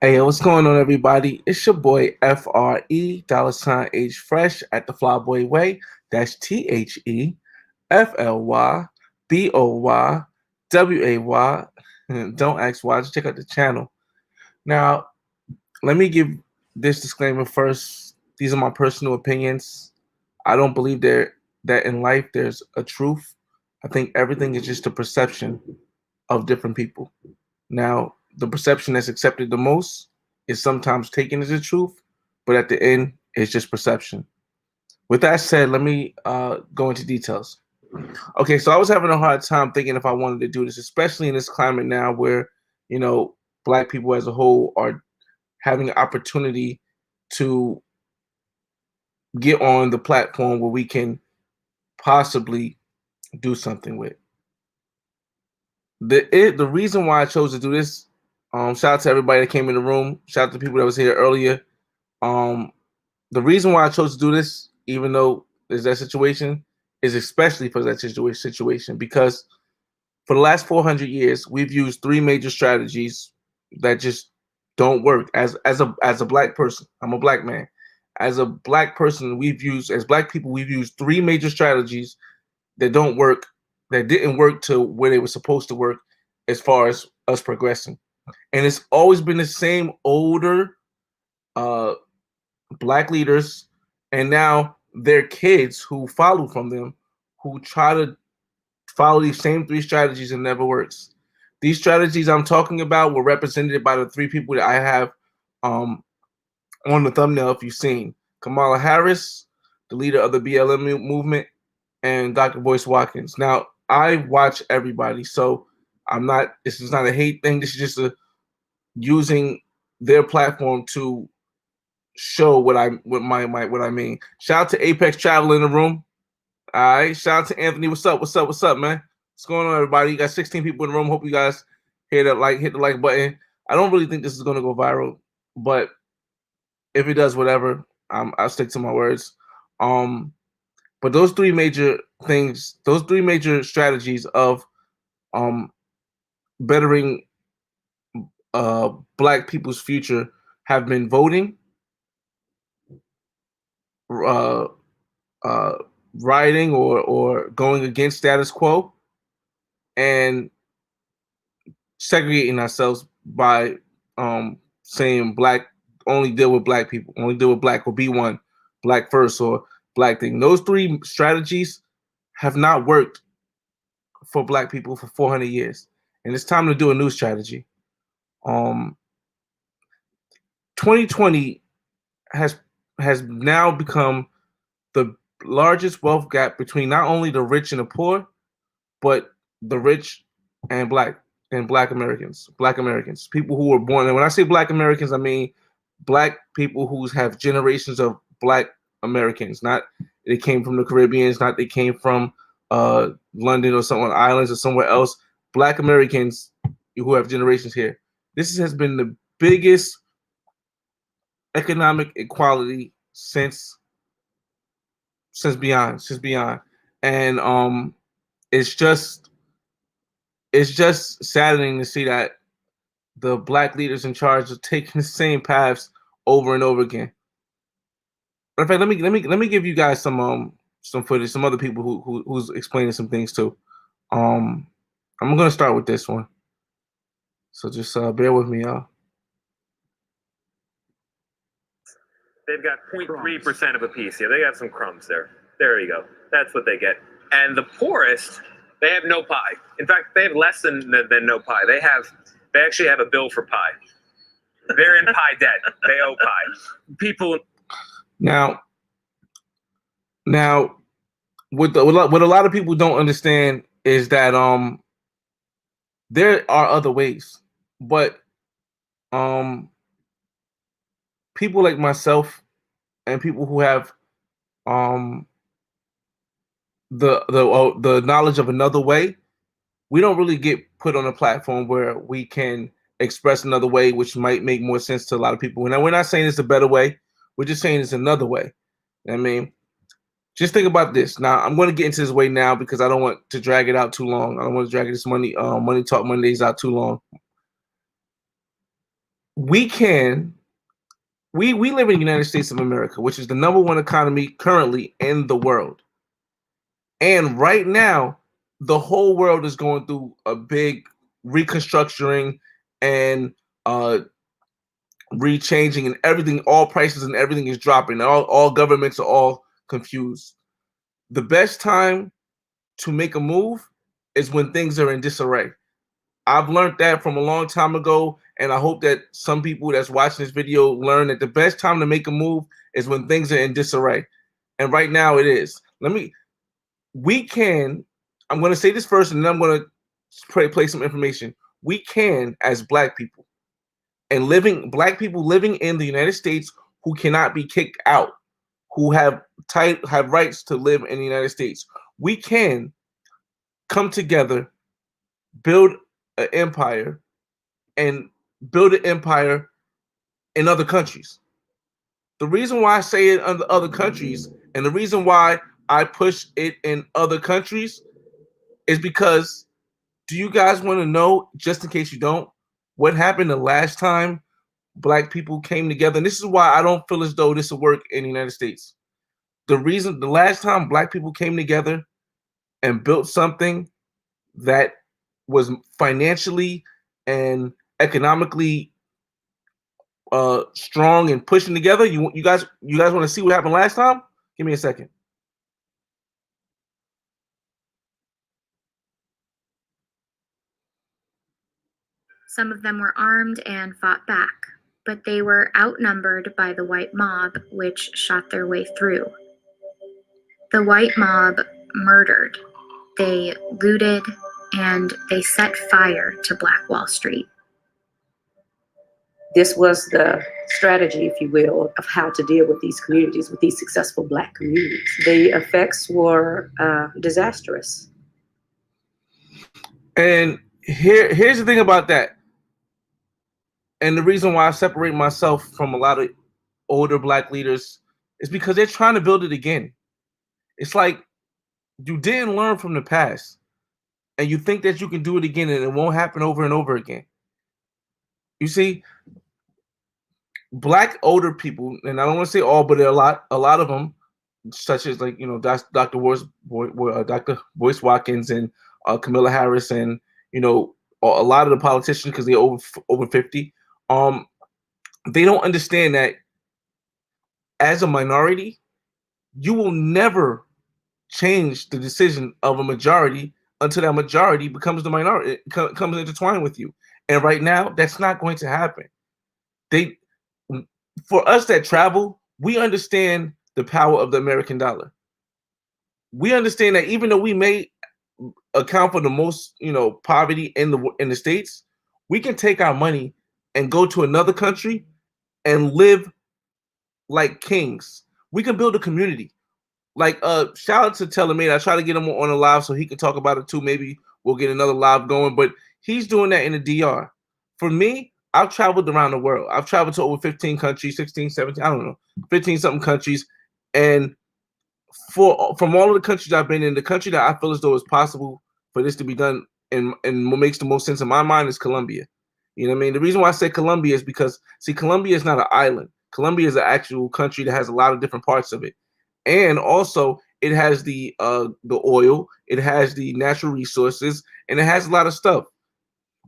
Hey, what's going on, everybody? It's your boy FRE $H Fresh at the Flyboy Way. That's TheFlyBoy. Don't ask why. Just check out the channel. Now, let me give this disclaimer first. These are my personal opinions. I don't believe that in life there's a truth. I think everything is just a perception of different people. Now, the perception that's accepted the most is sometimes taken as the truth, but at the end, it's just perception. With that said, let me go into details. Okay, so I was having a hard time thinking if I wanted to do this, especially in this climate now where, you know, Black people as a whole are having an opportunity to get on the platform where we can possibly do something with. The reason why I chose to do this, shout out to everybody that came in the room. Shout out to people that was here earlier. Um, the reason why I chose to do this, even though there's that situation, is especially for that situation because for the last 400 years we've used three major strategies that just don't work. As a black person, I'm a black man. As a black person, as black people we've used three major strategies that don't work, that didn't work to where they were supposed to work as far as us progressing. And it's always been the same older uh, black leaders, and now their kids who follow from them, who try to follow these same three strategies and never works. These strategies I'm talking about were represented by the three people that I have um, on the thumbnail. If you've seen Kamala Harris, the leader of the BLM movement, and Dr. Boyce Watkins. Now, I watch everybody, so I'm not. This is not a hate thing. This is just using their platform to show what I mean. Shout out to Apex Travel in the room. All right. Shout out to Anthony. What's up? What's up? What's up, man? What's going on, everybody? You got 16 people in the room. Hope you guys hit the like button. I don't really think this is gonna go viral, but if it does, whatever. I'll stick to my words. Um, but those three major things, those three major strategies of um bettering black people's future have been voting, uh, uh, rioting or going against status quo, and segregating ourselves by saying black only deal with black people, only deal with black or be one, black first or black thing. Those three strategies have not worked for black people for 400 years, and it's time to do a new strategy. Um, 2020 has has now become the largest wealth gap between not only the rich and the poor, but the rich and black Americans, people who were born. And when I say black Americans, I mean black people who have generations of black Americans. Not they came from the Caribbeans, not they came from London or some islands or somewhere else. Black Americans who have generations here. This has been the biggest economic equality since beyond, and it's just it's just saddening to see that the black leaders in charge are taking the same paths over and over again. In fact, let me give you guys some footage, some other people who's explaining some things too. Um, I'm gonna start with this one, so just bear with me, y'all. They've got 0.3% of a piece. Yeah, they got some crumbs there. There you go. That's what they get. And the poorest, they have no pie. In fact, they have less than no pie. They actually have a bill for pie. They're in pie debt. They owe pie. People. Now, what a lot of people don't understand is that there are other ways, but um people like myself and people who have um the knowledge of another way, we don't really get put on a platform where we can express another way, which might make more sense to a lot of people. And we're not saying it's a better way. We're just saying it's another way. I mean, just think about this. Now, I'm going to get into this way now because I don't want to drag it out too long. I don't want to drag this money talk Mondays out too long. we can we live in the United States of America, which is the number one economy currently in the world. And right now, the whole world is going through a big reconstructuring and rechanging, and everything, all prices and everything is dropping. All governments are all confused. The best time to make a move is when things are in disarray. I've learned that from a long time ago, and I hope that some people that's watching this video learn that the best time to make a move is when things are in disarray. And right now it is. We can, I'm going to say this first, and then I'm going to play some information. We can, as Black people, and Black people living in the United States who cannot be kicked out, who have rights to live in the United States, we can come together, build an empire, and build an empire in other countries. The reason why I say it in other countries, and the reason why I push it in other countries, is because, do you guys want to know, just in case you don't, what happened the last time Black people came together? And this is why I don't feel as though this will work in the United States. The last time Black people came together and built something that was financially and economically strong and pushing together. You guys want to see what happened last time? Give me a second. Some of them were armed and fought back, but they were outnumbered by the white mob, which shot their way through. The white mob murdered, they looted, and they set fire to Black Wall Street. This was the strategy, if you will, of how to deal with these communities, with these successful Black communities. The effects were disastrous. And here's the thing about that. And the reason why I separate myself from a lot of older Black leaders is because they're trying to build it again. It's like you didn't learn from the past, and you think that you can do it again, and it won't happen over and over again. You see, Black older people, and I don't want to say all, but there are a lot of them, such as, like, Dr. Boyce Watkins and Kamala Harris, and a lot of the politicians, because they're over 50. They don't understand that as a minority, you will never change the decision of a majority until that majority becomes the minority, it comes intertwined with you. And right now, that's not going to happen. For us that travel, we understand the power of the American dollar. We understand that even though we may account for the most, poverty in the States, we can take our money and go to another country and live like kings. We can build a community. Like, shout out to Telemate. I try to get him on a live so he can talk about it too. Maybe we'll get another live going, but he's doing that in the DR. For me, I've traveled around the world. I've traveled to over 15 countries, 16, 17, I don't know, 15 something countries. And from all of the countries I've been in, the country that I feel as though it's possible for this to be done and what makes the most sense in my mind is Colombia. You know what I mean? The reason why I say Colombia is because, see, Colombia is not an island. Colombia is an actual country that has a lot of different parts of it. And also, it has the oil, it has the natural resources, and it has a lot of stuff.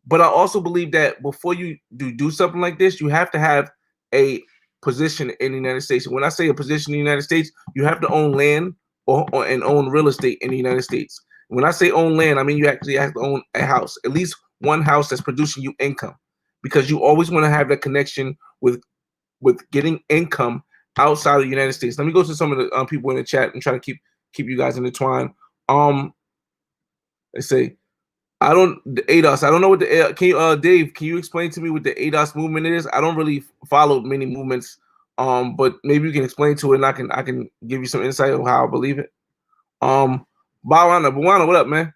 But I also believe that before you do something like this, you have to have a position in the United States. When I say a position in the United States, you have to own land and own real estate in the United States. When I say own land, I mean you actually have to own a house, at least one house that's producing you income, because you always want to have that connection with getting income outside of the United States. Let me go to some of the people in the chat and try to keep you guys intertwined. They say, the ADOS. I don't know what the can you Dave, can you explain to me what the ADOS movement is? I don't really follow many movements, but maybe you can explain to it, and I can give you some insight on how I believe it. Bawana, what up, man?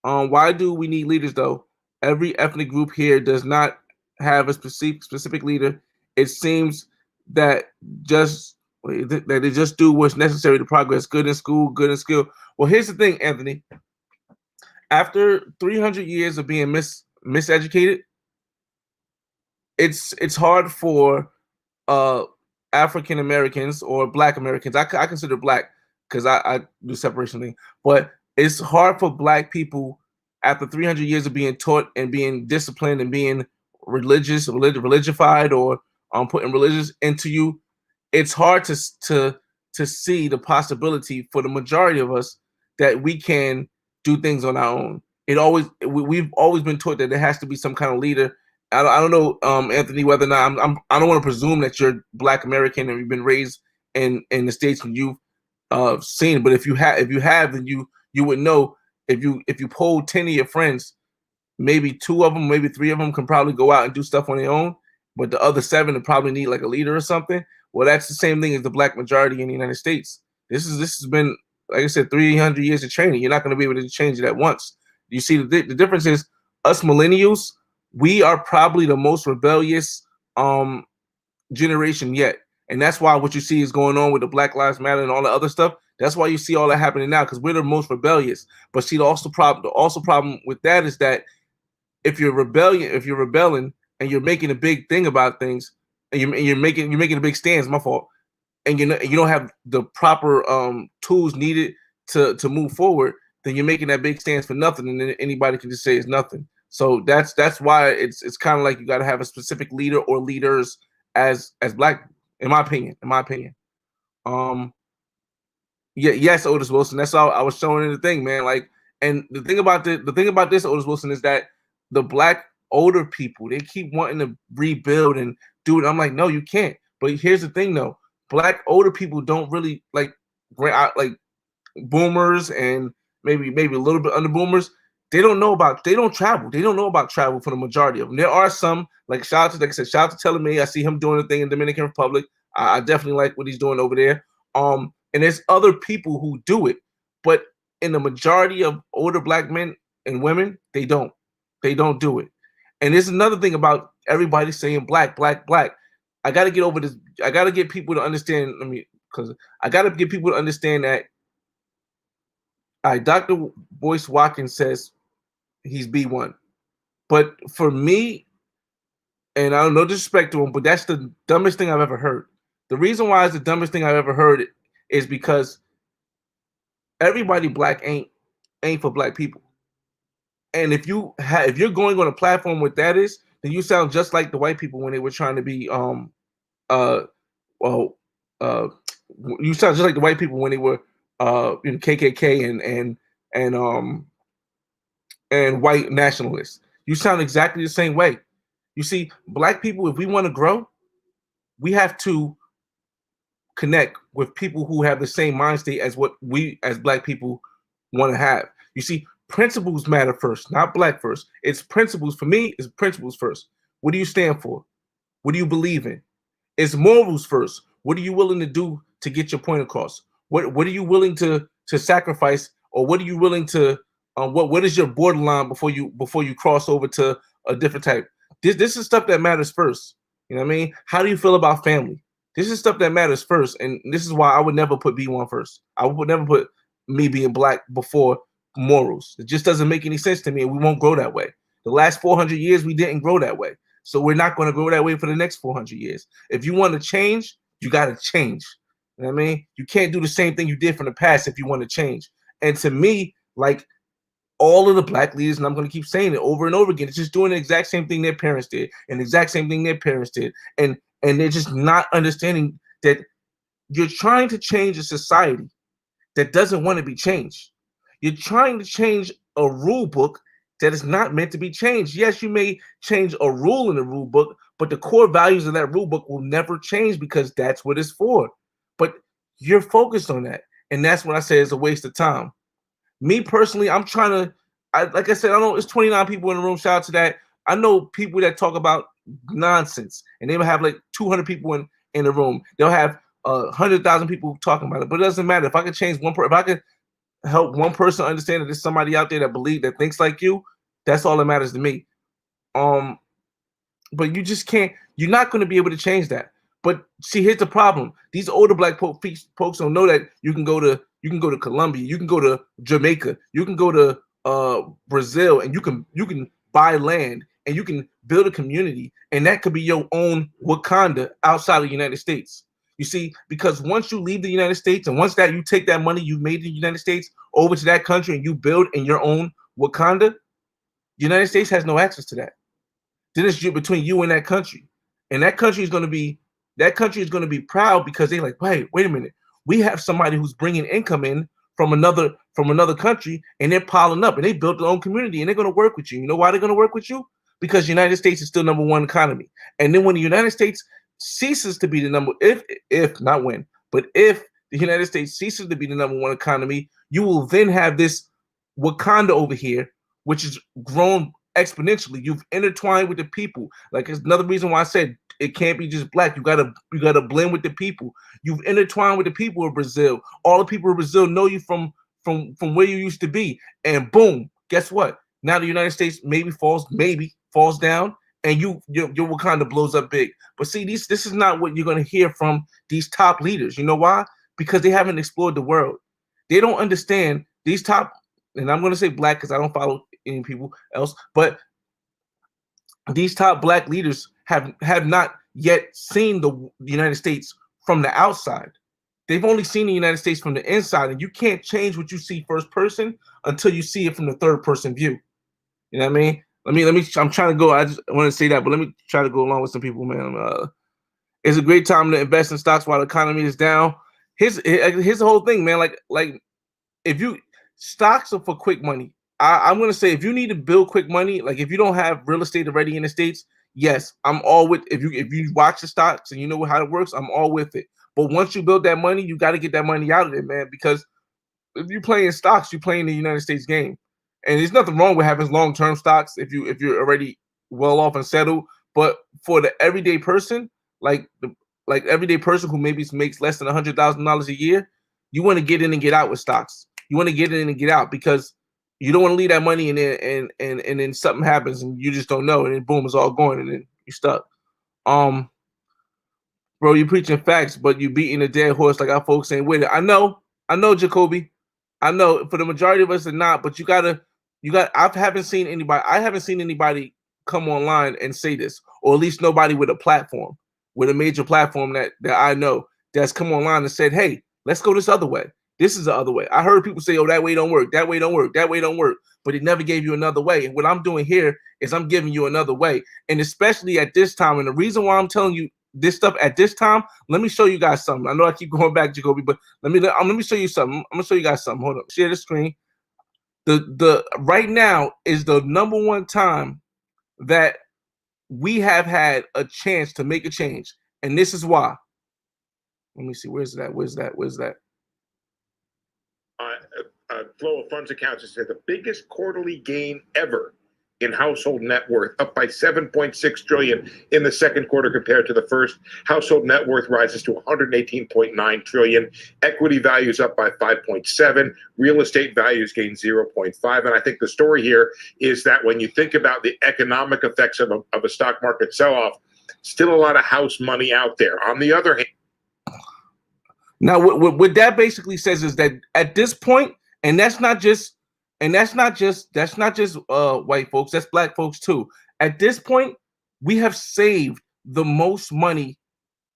Why do we need leaders though? Every ethnic group here does not have a specific leader. It seems that they just do what's necessary to progress. Good in school, good in skill. Well, here's the thing, Anthony. After 300 years of being miseducated, it's hard for African Americans or Black Americans. I consider Black because I do separation thing, but it's hard for Black people after 300 years of being taught and being disciplined and being religified or putting religious into you. It's hard to see the possibility for the majority of us that we can do things on our own. We've always been taught that there has to be some kind of leader. I don't know, Anthony, whether or not I don't want to presume that you're Black American and you've been raised in the States when you've seen, but if you have, then you would know. If you poll 10 of your friends, maybe 2 of them, maybe 3 of them can probably go out and do stuff on their own, but the other 7 would probably need like a leader or something. Well, that's the same thing as the Black majority in the United States. This has been, like I said, 300 years of training. You're not going to be able to change it at once. You see, the difference is us millennials, we are probably the most rebellious generation yet. And that's why what you see is going on with the Black Lives Matter and all the other stuff. That's why you see all that happening now, because we're the most rebellious. But see, the problem with that is that if you're rebelling and you're making a big thing about things, and you're making a big stance, my fault, and you don't have the proper tools needed to move forward, then you're making that big stance for nothing, and then anybody can just say it's nothing. So that's why it's kind of like you got to have a specific leader or leaders as Black, in my opinion. Yeah, yes, Otis Wilson. That's all I was showing in the thing, man. Like, and the thing about this, Otis Wilson, is that the Black older people, they keep wanting to rebuild and do it. I'm like, no, you can't. But here's the thing, though: Black older people don't really like boomers and maybe a little bit under boomers. They don't travel. They don't know about travel for the majority of them. There are some, shout out to Teleme. I see him doing a thing in Dominican Republic. I definitely like what he's doing over there. And there's other people who do it, but in the majority of older Black men and women, they don't do it. And there's another thing about everybody saying Black. I got to get over this. I got to get people to understand. I got to get people to understand that. Dr. Boyce Watkins says he's B1, but for me, and I don't no disrespect to him, but that's the dumbest thing I've ever heard. The reason why it's the dumbest thing I've ever heard is because everybody Black ain't for Black people. And if you're going on a platform with that is, then you sound just like the white people when they were trying to be you sound just like the white people when they were in KKK and white nationalists. You sound exactly the same way. You see, Black people, if we want to grow, we have to connect with people who have the same mind state as what we as Black people want to have. You see, principles matter first, not Black first. It's principles. For me, it's principles first. What do you stand for? What do you believe in? It's morals first. What are you willing to do to get your point across? What are you willing to sacrifice, or what are you willing to what is your borderline before you cross over to a different type? This is stuff that matters first. You know what I mean? How do you feel about family? This is stuff that matters first, and this is why I would never put B1 first. I would never put me being Black before morals. It just doesn't make any sense to me, and we won't grow that way. The last 400 years, we didn't grow that way, so we're not going to grow that way for the next 400 years. If you want to change, you got to change. You know what I mean? You can't do the same thing you did from the past if you want to change. And to me, like, all of the Black leaders, and I'm going to keep saying it over and over again, it's just doing the exact same thing their parents did, and the exact same thing their parents did, and they're just not understanding that you're trying to change a society that doesn't want to be changed. You're trying to change a rule book that is not meant to be changed. Yes, you may change a rule in the rule book, but the core values of that rule book will never change because that's what it's for. But you're focused on that, and that's what I say is a waste of time. Me personally, I'm trying to, like I said, I know it's 29 people in the room. Shout out to that. I know people that talk about nonsense, and they will have like 200 people in the room. They'll have 100,000 people talking about it, but it doesn't matter. If I could change one person, if I could help one person understand that there's somebody out there that thinks like you, that's all that matters to me. But you just can't. You're not going to be able to change that. But see, here's the problem: these older Black folks don't know that you can go to Colombia, you can go to Jamaica, you can go to Brazil, and you can buy land and you can build a community, and that could be your own Wakanda outside of the United States. You see, because once you leave the United States, and once that you take that money you made in the United States over to that country, and you build in your own Wakanda, the United States has no access to that. Then it's between you and that country, and that country is going to be proud because they're like, wait a minute, we have somebody who's bringing income in from another country, and they're piling up, and they built their own community, and they're going to work with you. You know why they're going to work with you? Because the United States is still number one economy. And then when the United States ceases to be the number, if not when, but if the United States ceases to be the number one economy, you will then have this Wakanda over here, which has grown exponentially. You've intertwined with the people. Like, it's another reason why I said it can't be just black. You gotta blend with the people. You've intertwined with the people of Brazil. All the people of Brazil know you from where you used to be. And boom, guess what? Now the United States maybe falls down, and your Wakanda blows up big. But see, this is not what you're gonna hear from these top leaders. You know why? Because they haven't explored the world. They don't understand these top, and I'm gonna say black because I don't follow any people else, but these top black leaders have not yet seen the United States from the outside. They've only seen the United States from the inside, and you can't change what you see first person until you see it from the third person view. You know what I mean? Let me. I'm trying to go. I just want to say that, but let me try to go along with some people, man. It's a great time to invest in stocks while the economy is down. Here's the whole thing, man. Like if you stocks are for quick money. I'm gonna say if you need to build quick money, like if you don't have real estate already in the States, yes, I'm all with. If you watch the stocks and you know how it works, I'm all with it. But once you build that money, you got to get that money out of it, man. Because if you're playing stocks, you're playing the United States game, and there's nothing wrong with having long-term stocks if you're already well off and settled. But for the everyday person, like everyday person who maybe makes less than $100,000 a year, you want to get in and get out with stocks. You want to get in and get out because you don't want to leave that money in there and then something happens and you just don't know, and then boom, it's all gone and then you're stuck. Bro, you preaching facts, but you beating a dead horse like our folks saying with it. I know, Jacoby. I know for the majority of us are not, but I haven't seen anybody come online and say this, or at least nobody with a platform, with a major platform that I know that's come online and said, hey, let's go this other way. This is the other way. I heard people say, oh, that way don't work. That way don't work. That way don't work. But it never gave you another way. And what I'm doing here is I'm giving you another way. And especially at this time, and the reason why I'm telling you this stuff at this time, let me show you guys something. I know I keep going back, Jacoby, but let me show you something. I'm gonna show you guys something. Hold up. Share the screen. The right now is the number one time that we have had a chance to make a change. And this is why. Let me see. Where's that? Flow of funds accounts has said the biggest quarterly gain ever in household net worth, up by 7.6 trillion in the second quarter compared to the first. Household net worth rises to 118.9 trillion. Equity values up by 5.7. Real estate values gain 0.5. And I think the story here is that when you think about the economic effects of a stock market sell-off, still a lot of house money out there. On the other hand, now what that basically says is that at this point, and that's not just white folks, that's black folks too. At this point, we have saved the most money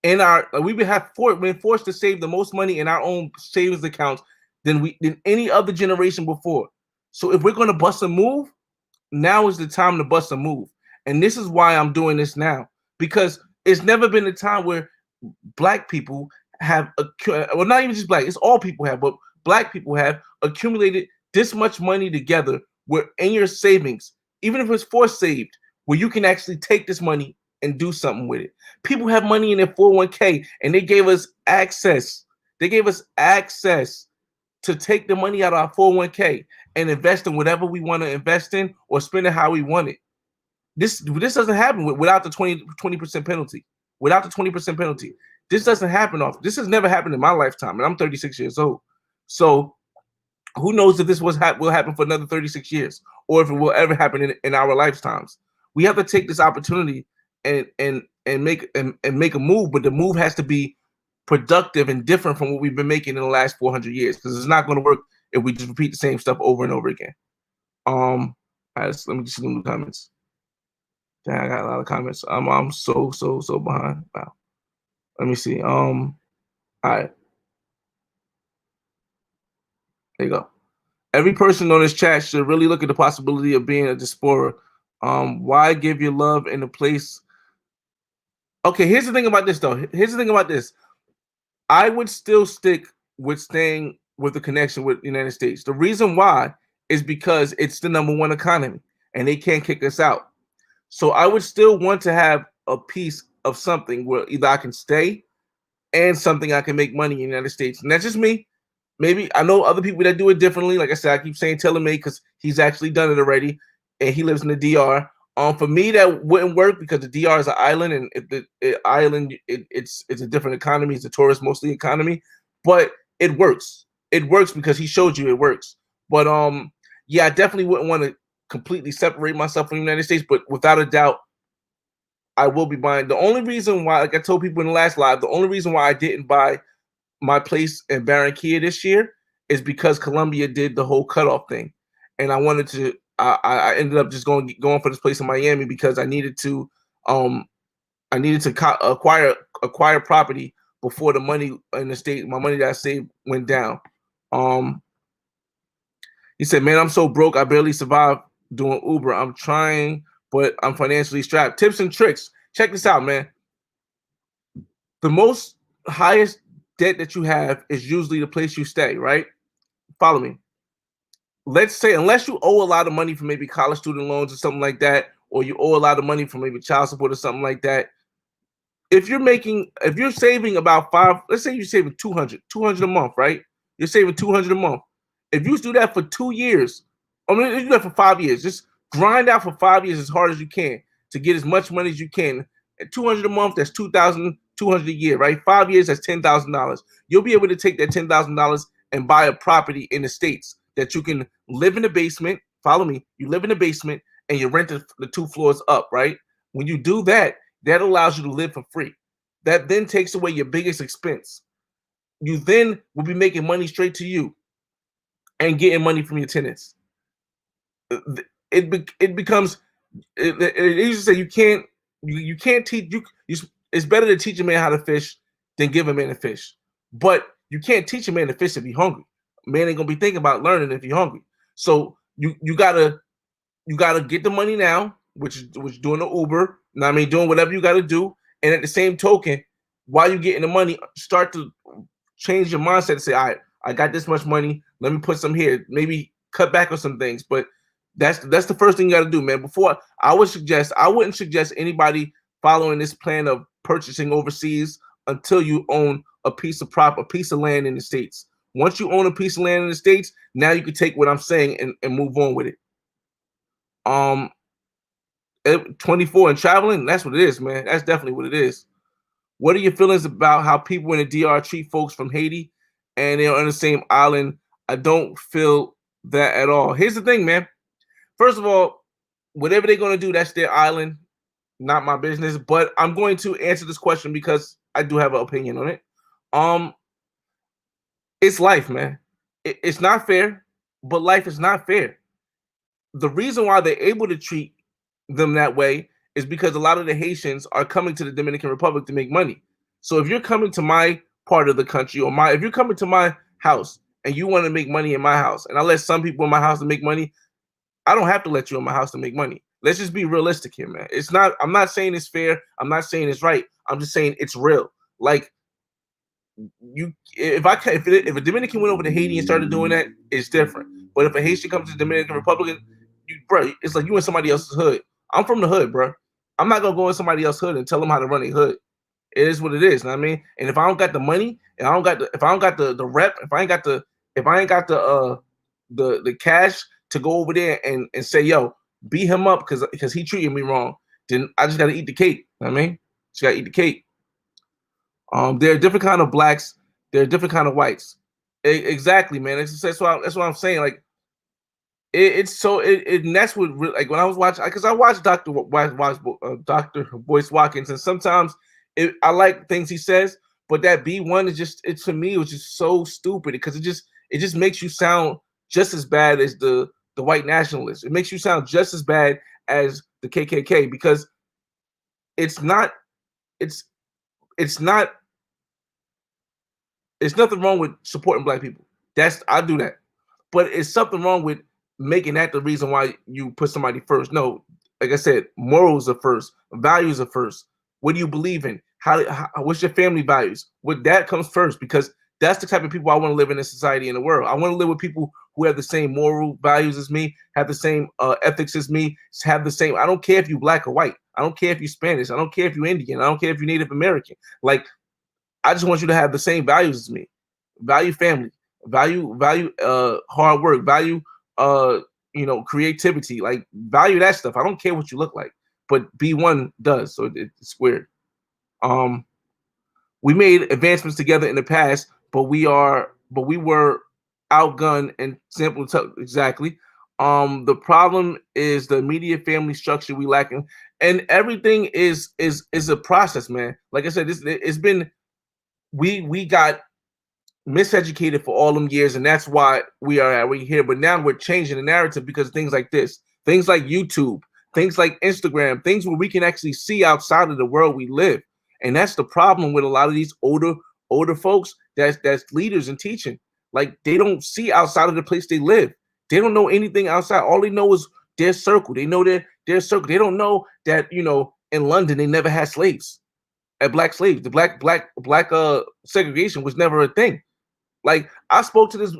in our been forced to save the most money in our own savings accounts than any other generation before. So if we're gonna bust a move, now is the time to bust a move. And this is why I'm doing this now, because it's never been a time where black people have well, not even just black, it's all people have, but black people have accumulated this much money together where in your savings, even if it's forced saved, where you can actually take this money and do something with it. People have money in their 401k, and they gave us access. They gave us access to take the money out of our 401k and invest in whatever we want to invest in or spend it how we want it. This doesn't happen without the 20% penalty. Without the 20% penalty. This doesn't happen often. This has never happened in my lifetime, and I'm 36 years old. So who knows if this will happen for another 36 years, or if it will ever happen in our lifetimes. We have to take this opportunity and make a move, but the move has to be productive and different from what we've been making in the last 400 years, because it's not going to work if we just repeat the same stuff over and over again. Let me just see the comments. Damn, I got a lot of comments. I'm so behind. Wow. Let me see. All right. There you go. Every person on this chat should really look at the possibility of being a diaspora. Why give your love in a place? Okay, here's the thing about this, though. Here's the thing about this. I would still stick with staying with the connection with the United States. The reason why is because it's the #1 economy, and they can't kick us out. So I would still want to have a piece of something where either I can stay and something I can make money in the United States. And that's just me. Maybe I know other people that do it differently. Like I said, I keep saying Taylor May because he's actually done it already, and he lives in the DR. For me, that wouldn't work because the DR is an island, and it's a different economy. It's a tourist mostly economy, but it works. It works because he showed you it works. But yeah, I definitely wouldn't want to completely separate myself from the United States. But without a doubt, I will be buying. The only reason why, like I told people in the last live, the only reason why I didn't buy my place in Barranquilla this year is because Colombia did the whole cutoff thing, and I wanted to. I ended up just going for this place in Miami because I needed to acquire property before the money in the state, my money that I saved went down. He said, "Man, I'm so broke. I barely survive doing Uber. I'm trying, but I'm financially strapped." Tips and tricks. Check this out, man. The most highest debt that you have is usually the place you stay, right? Follow me. Let's say, unless you owe a lot of money for maybe college student loans or something like that, or you owe a lot of money for maybe child support or something like that. If you're saving about let's say you're saving 200 a month, right? You're saving 200 a month. If you do that for 2 years, I mean, if you do that for 5 years, just grind out for 5 years as hard as you can to get as much money as you can. At 200 a month, that's 2,200 a year, right? 5 years, that's $10,000. You'll be able to take that $10,000 and buy a property in the States that you can live in the basement. Follow me. You live in the basement and you rent the 2 floors up, right? When you do that, that allows you to live for free. That then takes away your biggest expense. You then will be making money straight to you and getting money from your tenants. It becomes. It used to say you can't teach you. It's better to teach a man how to fish than give a man a fish. But you can't teach a man to fish if he's hungry. A man ain't gonna be thinking about learning if he's hungry. So you gotta get the money now, which doing the Uber. You know what I mean, doing whatever you gotta do, and at the same token, while you're getting the money, start to change your mindset and say, all right, I got this much money. Let me put some here. Maybe cut back on some things. But that's the first thing you got to do, man. Before I wouldn't suggest anybody following this plan of purchasing overseas until you own a piece of land in the States. Once you own a piece of land in the States, now you can take what I'm saying and move on with it. 24 and traveling, that's what it is, man. That's definitely what it is. What are your feelings about how people in the DR treat folks from Haiti and they're on the same island? I don't feel that at all. Here's the thing, man. First of all, whatever they're going to do, that's their island, not my business. But I'm going to answer this question because I do have an opinion on it. It's life, man. It's not fair, but life is not fair. The reason why they're able to treat them that way is because a lot of the Haitians are coming to the Dominican Republic to make money. So if you're coming to my part of the country if you're coming to my house and you want to make money in my house, and I let some people in my house to make money, I don't have to let you in my house to make money. Let's just be realistic here, man. I'm not saying it's fair. I'm not saying it's right. I'm just saying it's real. Like if a Dominican went over to Haiti and started doing that, it's different. But if a Haitian comes to the Dominican Republic, bro, it's like you in somebody else's hood. I'm from the hood, bro. I'm not gonna go in somebody else's hood and tell them how to run a hood. It is what it is. You know what I mean? And if I don't got the money, and if I don't got the rep, if I ain't got the cash to go over there and say, yo, beat him up because he treated me wrong, then I just gotta eat the cake. You know what I mean? Just gotta eat the cake. There are different kind of blacks. There are different kind of whites. Exactly, man. That's what I'm saying. Like, and that's what like when I was watching, because I watched Dr. Boyce Watkins, and sometimes I like things he says, but that B1 is just to me it was just so stupid because it just makes you sound just as bad as the white nationalists. It makes you sound just as bad as the KKK, because it's not it's not it's nothing wrong with supporting black people. I do that. But it's something wrong with making that the reason why you put somebody first. No, like I said, morals are first, values are first. What do you believe in? What's your family values? What that comes first, because that's the type of people I want to live in society, in the world. I want to live with people who have the same moral values as me, have the same ethics as me, have the same. I don't care if you're black or white. I don't care if you're Spanish. I don't care if you're Indian. I don't care if you're Native American. Like, I just want you to have the same values as me. Value family, value hard work, value creativity, like value that stuff. I don't care what you look like, but B1 does, so it's weird. We made advancements together in the past, but we were outgunned and simple exactly. The problem is the immediate family structure we lacking, and everything is a process, man. Like I said, it's been we got miseducated for all them years, and that's why we're here. But now we're changing the narrative because things like this, things like YouTube, things like Instagram, things where we can actually see outside of the world we live. And that's the problem with a lot of these older folks that's leaders in teaching. Like, they don't see outside of the place they live. They don't know anything outside. All they know is their circle. They know their circle. They don't know that, in London they never had slaves, black slaves. The black segregation was never a thing. Like, I spoke to this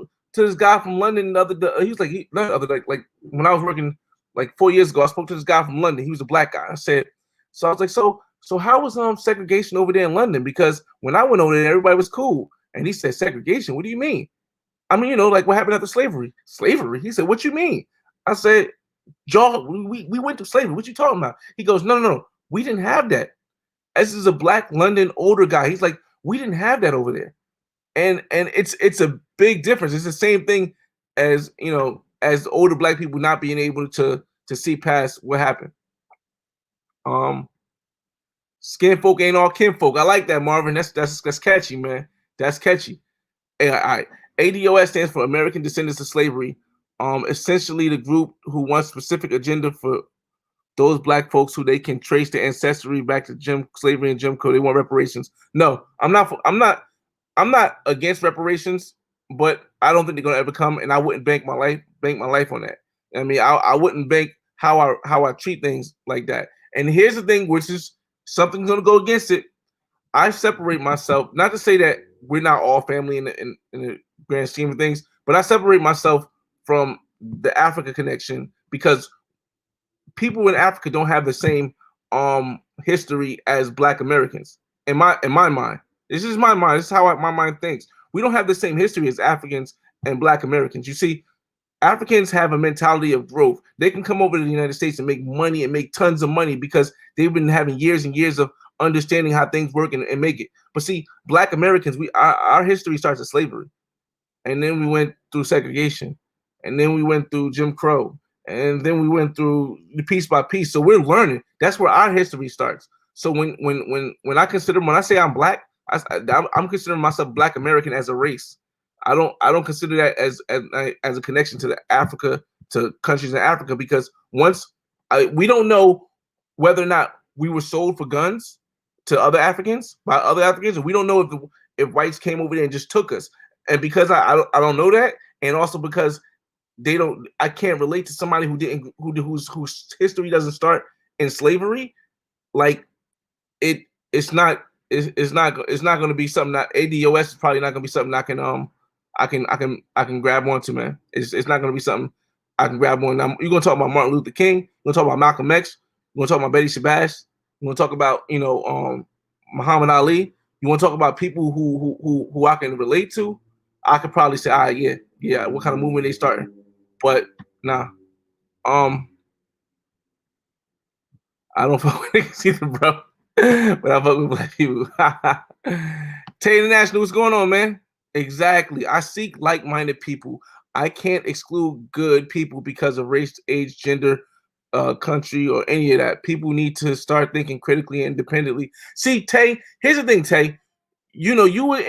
guy from London the other day. He was like when I was working like 4 years ago, I spoke to this guy from London. He was a black guy. I said, so I was like, so how was segregation over there in London? Because when I went over there, everybody was cool. And he said, segregation? What do you mean? I mean, like what happened after slavery? Slavery? He said, what you mean? I said, we went to slavery. What you talking about? He goes, no. We didn't have that. This is a black London older guy. He's like, we didn't have that over there. And it's a big difference. It's the same thing as as older black people not being able to see past what happened. Skin folk ain't all kin folk. I like that, Marvin. That's catchy, man. That's catchy. All right. ADOS stands for American Descendants of Slavery. Essentially the group who wants specific agenda for those black folks who they can trace their ancestry back to slavery and Jim Crow. They want reparations. No, I'm not against reparations, but I don't think they're gonna ever come, and I wouldn't bank my life on that. I mean, I wouldn't bank how I treat things like that. And here's the thing, which is something's gonna go against it. I separate myself, not to say that we're not all family in the grand scheme of things, but I separate myself from the Africa connection because people in Africa don't have the same history as Black Americans. In my mind, this is my mind. This is how my mind thinks. We don't have the same history as Africans and Black Americans. You see, Africans have a mentality of growth. They can come over to the United States and make money and make tons of money because they've been having years and years of understanding how things work and make it. But see, Black Americans, our history starts at slavery, and then we went through segregation, and then we went through Jim Crow, and then we went through piece by piece. So we're learning. That's where our history starts. So when I say I'm Black, I'm considering myself Black American as a race. I don't consider that as a connection to to countries in Africa, because we don't know whether or not we were sold for guns to other Africans by other Africans, and we don't know if whites came over there and just took us. And because I don't know that, and also because I can't relate to somebody whose history doesn't start in slavery. Like, it's not going to be something that ADOS is probably not going to be something I can grab onto, man. It's not going to be something I can grab on. You're going to talk about Martin Luther King. You're going to talk about Malcolm X. You're going to talk about Betty Shabazz. You're going to talk about Muhammad Ali. You want to talk about people who I can relate to. I could probably say, yeah, what kind of movement they starting. But nah, I don't fuck with niggas either, bro. But I fuck with Black people. Tay International, what's going on, man? Exactly. I seek like-minded people. I can't exclude good people because of race, age, gender, country, or any of that. People need to start thinking critically and independently. See, Tay, here's the thing, Tay. You were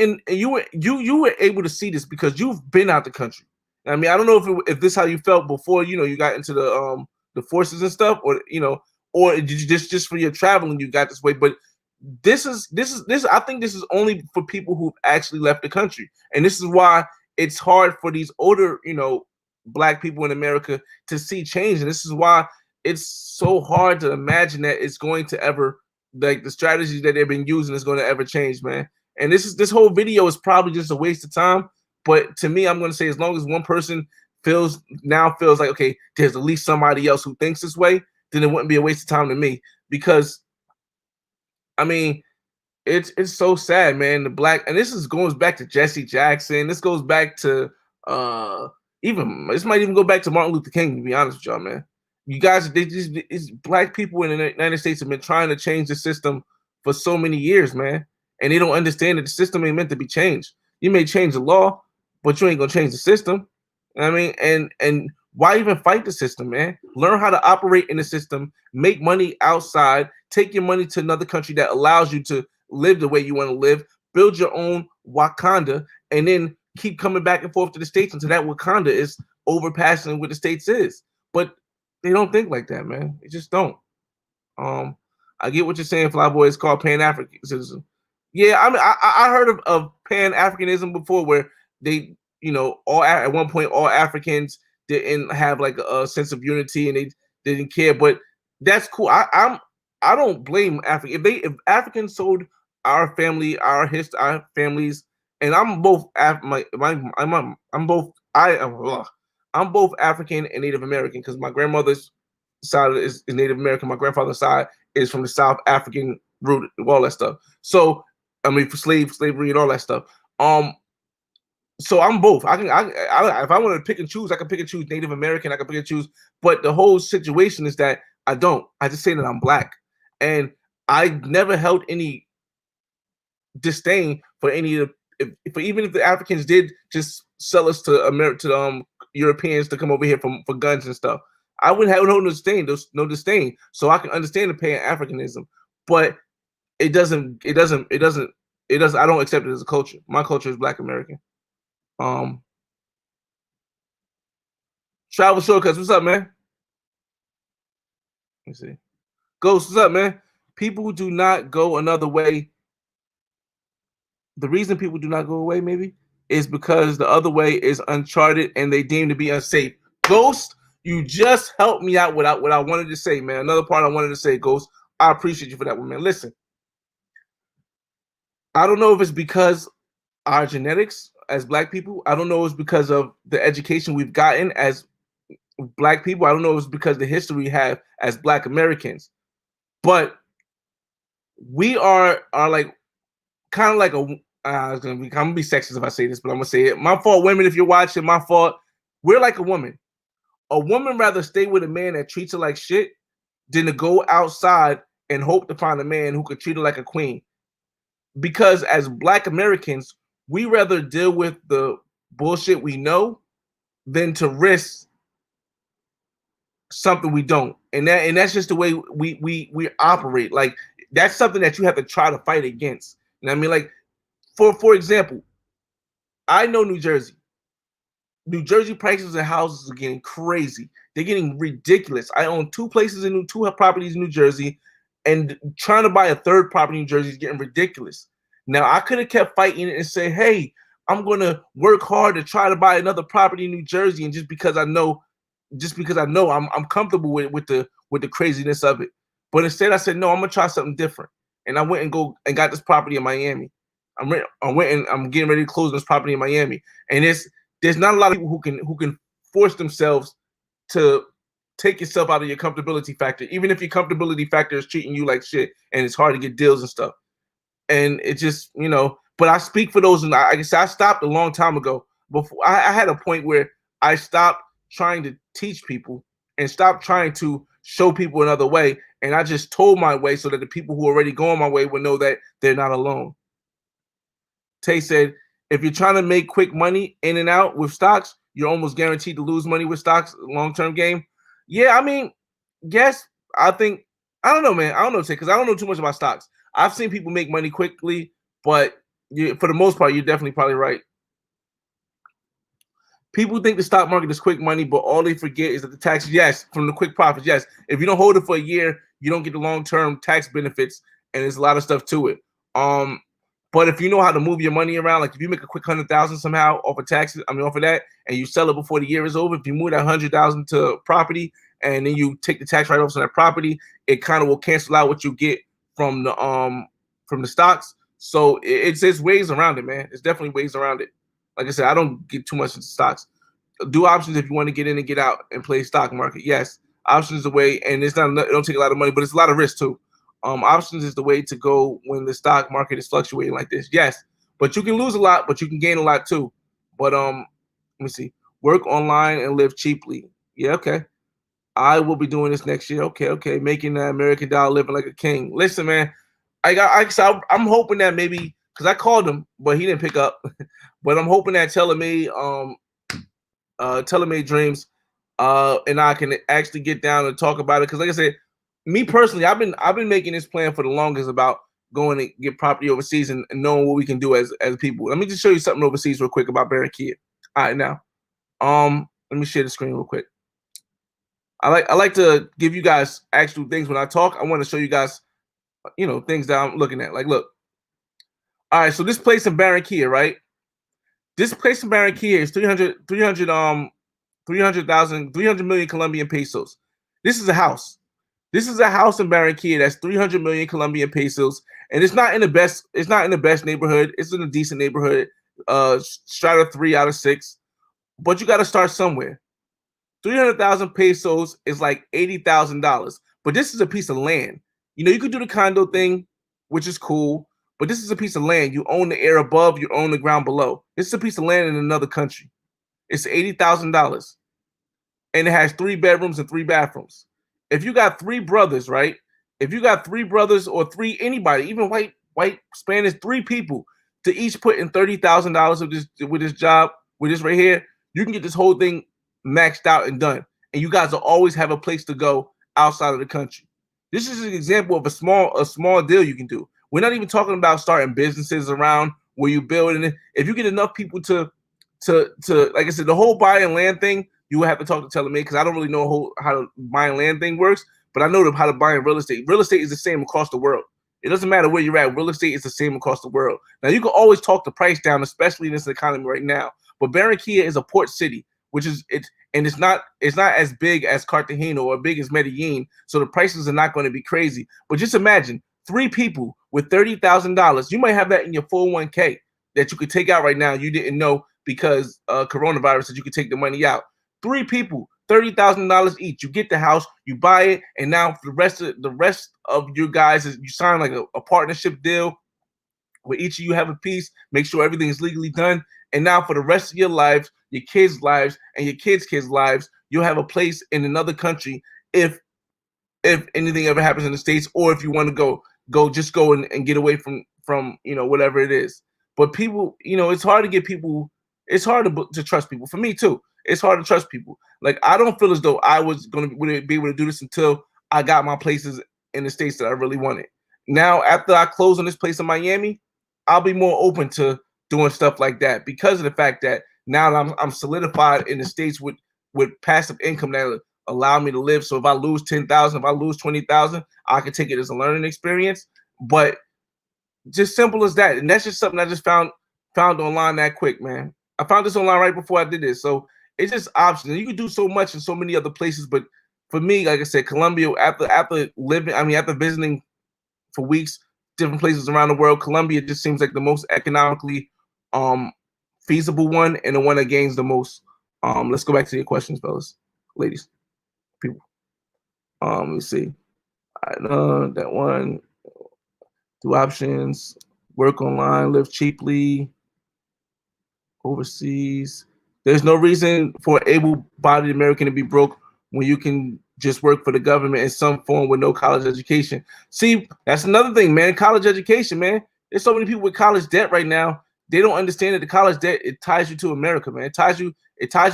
able to see this because you've been out the country. I mean, I don't know if this is how you felt before, you got into the forces and stuff, or or just for your traveling, you got this way. But this. I think this is only for people who've actually left the country, and this is why it's hard for these older, black people in America to see change. And this is why it's so hard to imagine that it's going to ever, like, the strategies that they've been using is going to ever change, man. And this whole video is probably just a waste of time. But to me, I'm going to say, as long as one person feels like, okay, there's at least somebody else who thinks this way, then it wouldn't be a waste of time to me. Because I mean, it's so sad, man. The black, and goes back to Jesse Jackson. This goes back to even this might even go back to Martin Luther King, to be honest with y'all, man. You guys, it's black people in the United States have been trying to change the system for so many years, man. And they don't understand that the system ain't meant to be changed. You may change the law, but you ain't gonna change the system. I mean, and why even fight the system, man? Learn how to operate in the system, make money outside, take your money to another country that allows you to live the way you want to live, build your own Wakanda, and then keep coming back and forth to the States until that Wakanda is overpassing what the States is. But they don't think like that, man. They just don't. I get what you're saying, Flyboy. It's called Pan-Africanism. Yeah, I mean, I heard of Pan-Africanism before, where they, all at one point, all Africans didn't have like a sense of unity and they didn't care. But that's cool. I don't blame Africa. If Africans sold our family, our history, our families, and I'm both I'm both African and Native American, because my grandmother's side is Native American. My grandfather's side is from the South African root, all that stuff. So I mean, for slavery and all that stuff. So I'm both. I if I want to pick and choose, I can pick and choose Native American. I can pick and choose. But the whole situation is that I don't. I just say that I'm black, and I never held any disdain for any of even if the Africans did just sell us to Europeans to come over here for guns and stuff. I wouldn't have no disdain. So I can understand the Pan-Africanism, but it doesn't. I don't accept it as a culture. My culture is Black American. Travel Shortcuts, what's up, man? Let me see. Ghost, what's up, man? People do not go another way. The reason people do not go away, maybe, is because the other way is uncharted and they deem to be unsafe. Ghost, you just helped me out with what I wanted to say, man. Another part I wanted to say, Ghost. I appreciate you for that one, man. Listen, I don't know if it's because our genetics as Black people. I don't know if it's because of the education we've gotten as Black people. I don't know if it's because of the history we have as Black Americans. But we are like kind of like I'm gonna be sexist if I say this, but I'm gonna say it. My fault, women, if you're watching, my fault. We're like a woman. A woman rather stay with a man that treats her like shit than to go outside and hope to find a man who could treat her like a queen. Because as Black Americans, we rather deal with the bullshit we know than to risk something we don't. And that's just the way we operate. Like, that's something that you have to try to fight against. You know what I mean? Like, for example, I know New Jersey. New Jersey prices of houses are getting crazy. They're getting ridiculous. I own two properties in New Jersey, and trying to buy a third property in New Jersey is getting ridiculous. Now, I could have kept fighting it and say, hey, I'm going to work hard to try to buy another property in New Jersey, and just because I know I'm comfortable with the craziness of it. But instead I said, no, I'm going to try something different. And I went and got this property in Miami. I'm getting ready to close this property in Miami. And there's not a lot of people who can force themselves to take yourself out of your comfortability factor, even if your comfortability factor is treating you like shit and it's hard to get deals and stuff. And it just, but I speak for those. And like I said, I stopped a long time ago. Before I had a point where I stopped trying to teach people and stopped trying to show people another way. And I just told my way so that the people who are already going my way would know that they're not alone. Tay said, if you're trying to make quick money in and out with stocks, you're almost guaranteed to lose money with stocks, long-term game. Yeah, I mean, yes, I don't know, man. I don't know, Tay, because I don't know too much about stocks. I've seen people make money quickly, but for the most part, you're definitely probably right. People think the stock market is quick money, but all they forget is that the taxes, yes, from the quick profits, yes. If you don't hold it for a year, you don't get the long-term tax benefits, and there's a lot of stuff to it. But if you know how to move your money around, like if you make a quick 100,000 somehow off of taxes, off of that, and you sell it before the year is over, if you move that 100,000 to property and then you take the tax write-offs on that property, it kind of will cancel out what you get from the stocks. So it's ways around it, man. It's definitely ways around it. Like I said, I don't get too much into stocks. Do options if you want to get in and get out and play stock market. Yes, options is the way, and it don't take a lot of money, but it's a lot of risk too. Options is the way to go when the stock market is fluctuating like this. Yes, but you can lose a lot, but you can gain a lot too. But let me see. Work online and live cheaply. Yeah, okay. I will be doing this next year. Okay. Making the American dollar, living like a king. Listen, man, I'm hoping that maybe because I called him, but he didn't pick up. But I'm hoping that Telemade Dreams, and I can actually get down and talk about it. Because like I said, me personally, I've been making this plan for the longest about going to get property overseas and knowing what we can do as people. Let me just show you something overseas real quick about Barranquilla. All right, now, let me share the screen real quick. I like to give you guys actual things when I talk. I want to show you guys, things that I'm looking at. Like, look. All right, so this place in Barranquilla, right? This place in Barranquilla is 300 million Colombian pesos. This is a house. This is a house in Barranquilla that's 300 million Colombian pesos, and it's not in the best neighborhood. It's in a decent neighborhood, strata 3 out of 6. But you got to start somewhere. 300,000 pesos is like $80,000. But this is a piece of land. You could do the condo thing, which is cool. But this is a piece of land. You own the air above, you own the ground below. This is a piece of land in another country. It's $80,000. And it has 3 bedrooms and 3 bathrooms. If you got 3 brothers, right? If you got 3 brothers or 3 anybody, even white Spanish, 3 people to each put in $30,000 with this job, with this right here, you can get this whole thing maxed out and done. And you guys will always have a place to go outside of the country. This is an example of a small deal you can do. We're not even talking about starting businesses around where you build it. If you get enough people to like I said, the whole buying land thing, you will have to talk to Telemade because I don't really know how the buying land thing works, but I know how to buy in real estate. Real estate is the same across the world. It doesn't matter where you're at. Real estate is the same across the world. Now you can always talk the price down, especially in this economy right now. But Barranquilla is a port city, which is it's not as big as Cartagena or big as Medellin, so the prices are not going to be crazy. But just imagine 3 people with $30,000. You might have that in your 401k that you could take out right now. You didn't know because coronavirus that you could take the money out. 3 people, $30,000 each. You get the house, you buy it, and now for the rest of you guys, you sign like a partnership deal where each of you have a piece. Make sure everything is legally done. And now for the rest of your lives, your kids' lives, and your kids' lives, you'll have a place in another country if anything ever happens in the States, or if you want to go and get away from whatever it is. But people, it's hard to get people. It's hard to trust people. For me too, it's hard to trust people. Like I don't feel as though I was going to be able to do this until I got my places in the States that I really wanted. Now, after I close on this place in Miami, I'll be more open to doing stuff like that because of the fact that now that I'm solidified in the States with passive income that allow me to live. So if I lose 10,000, if I lose 20,000, I can take it as a learning experience. But just simple as that. And that's just something I just found online that quick, man. I found this online right before I did this. So it's just options. You can do so much in so many other places. But for me, like I said, Colombia, after visiting for weeks, different places around the world, Colombia just seems like the most economically feasible one and the one that gains the most. Let's go back to your questions, fellas, ladies, people. Let me see. That one. Do options, work online, live cheaply, overseas. There's no reason for an able-bodied American to be broke when you can just work for the government in some form with no college education. See, that's another thing, man. College education, man. There's so many people with college debt right now. They don't understand that the college debt, it ties you to America, man. It ties you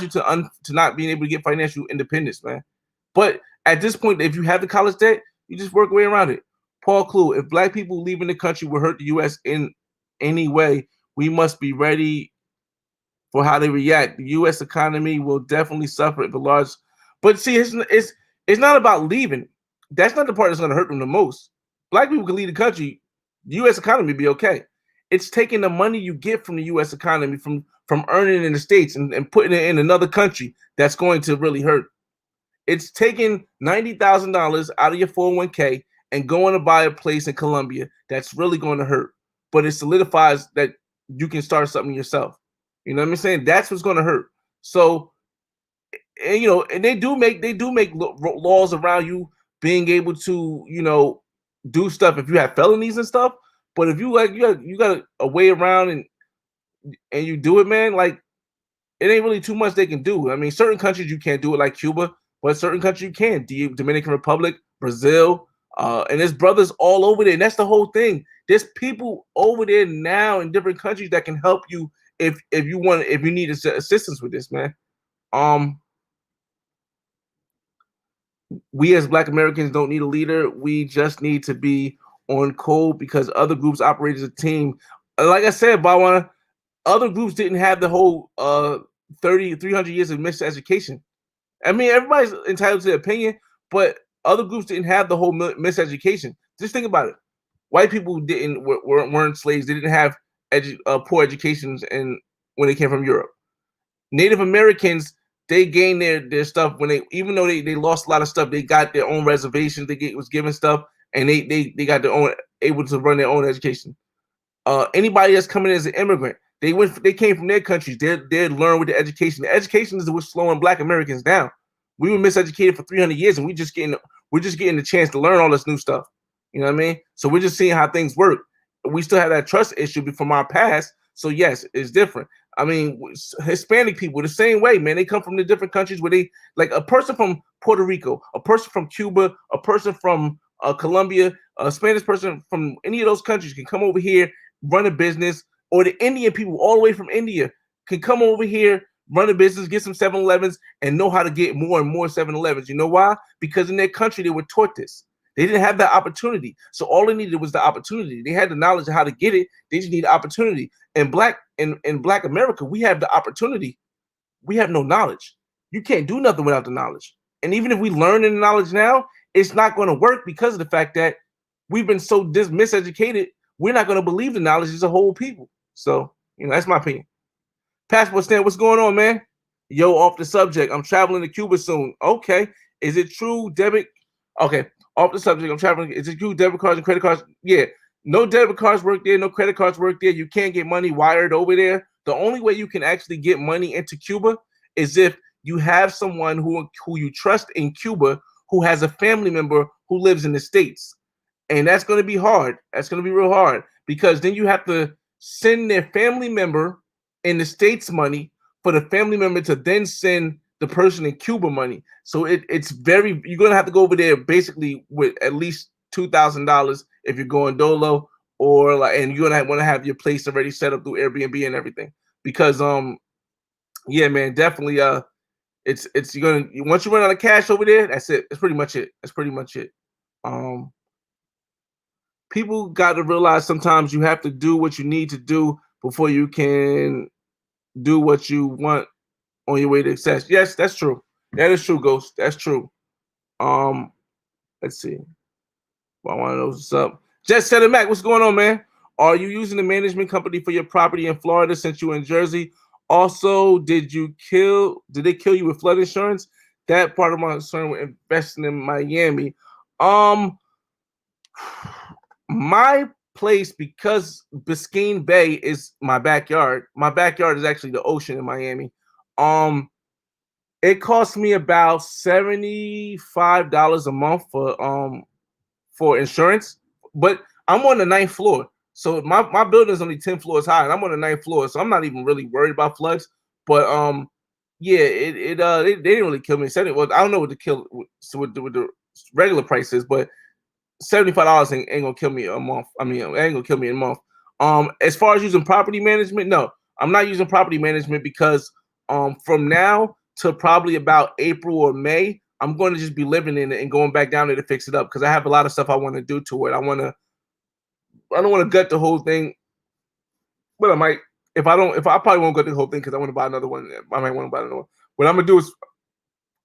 to not being able to get financial independence, man. But at this point, if you have the college debt, you just work your way around it. Paul Clue, if black people leaving the country will hurt the U.S. in any way, we must be ready for how they react. The U.S. economy will definitely suffer at the large. But see, it's not about leaving. that's not the part that's going to hurt them the most. Black people can lead the country. The U.S. economy be okay. It's taking the money you get from the U.S. economy from earning in the States and putting it in another country that's going to really hurt. It's taking $90,000 out of your 401k and going to buy a place in Colombia that's really going to hurt. But it solidifies that you can start something yourself. You know what I'm saying? That's what's going to hurt. So, and, you know, and they do make laws around you being able to, you know, do stuff if you have felonies and stuff. But if you like you got a way around and you do it, man, like it ain't really too much they can do. I mean, certain countries you can't do it, like Cuba, but certain countries you can. Dominican Republic, Brazil, and there's brothers all over there. And that's the whole thing. There's people over there now in different countries that can help you if you need assistance with this, man. We as Black Americans don't need a leader. We just need to be on code because other groups operate as a team. Like I said, Bawana, other groups didn't have the whole 300 years of miseducation. I mean, everybody's entitled to their opinion, but other groups didn't have the whole miseducation. Just think about it. White people weren't slaves. They didn't have poor educations and when they came from Europe. Native Americans, they gained their stuff when even though they lost a lot of stuff, they got their own reservations. Was given stuff, and they got their own able to run their own education. Anybody that's coming in as an immigrant, they came from their countries. They learn with the education. The education is what's slowing Black Americans down. We were miseducated for 300 years, and we're just getting the chance to learn all this new stuff. You know what I mean? So we're just seeing how things work. We still have that trust issue from our past. So yes, it's different. I mean, Hispanic people the same way, man. They come from the different countries where they like a person from Puerto Rico, a person from Cuba, a person from Colombia, a Spanish person from any of those countries can come over here, run a business, or the Indian people all the way from India can come over here, run a business, get some 7-Elevens, and know how to get more and more 7-Elevens. You know why? Because in their country, they were taught this. They didn't have that opportunity. So all they needed was the opportunity. They had the knowledge of how to get it. They just need opportunity. In Black America, we have the opportunity. We have no knowledge. You can't do nothing without the knowledge. And even if we learn the knowledge now, it's not going to work because of the fact that we've been so miseducated. We're not going to believe the knowledge as a whole people. So, you know, that's my opinion. Passport Stamp, what's going on, man? Yo, off the subject. I'm traveling to Cuba soon. Okay. Is it true debit? Okay. Off the subject. I'm traveling. Is it true debit cards and credit cards? Yeah. No debit cards work there. No credit cards work there. You can't get money wired over there. The only way you can actually get money into Cuba is if you have someone who you trust in Cuba who has a family member who lives in the States. And that's going to be hard. That's going to be real hard because then you have to send their family member in the States money for the family member to then send the person in Cuba money. So it's very, you're going to have to go over there basically with at least $2,000 if you're going dolo or like, and you're going to want to have your place already set up through Airbnb and everything because, yeah, man, definitely, it's you're going to, once you run out of cash over there, that's it. That's pretty much it. That's pretty much it. People got to realize sometimes you have to do what you need to do before you can do what you want on your way to success. Yes, that's true. That is true, Ghost. That's true. Let's see. Well, I want to know what's up. Just said it, Mac. What's going on, man? Are you using the management company for your property in Florida since you were in Jersey? Also, did they kill you with flood insurance? That part of my concern with investing in Miami. My place, because Biscayne Bay is my backyard. My backyard is actually the ocean in Miami. It cost me about $75 a month for insurance, but I'm on the 9th floor. So my building is only 10 floors high, and I'm on the 9th floor, so I'm not even really worried about floods. But yeah, they didn't really kill me. Well, I don't know what the regular price is, but $75 ain't gonna kill me a month. I mean, it ain't gonna kill me in a month. As far as using property management, no, I'm not using property management because from now to probably about April or May, I'm going to just be living in it and going back down there to fix it up because I have a lot of stuff I want to do to it. I don't want to gut the whole thing, but I might. If I probably won't gut the whole thing because I want to buy another one. I might want to buy another one. What I'm gonna do is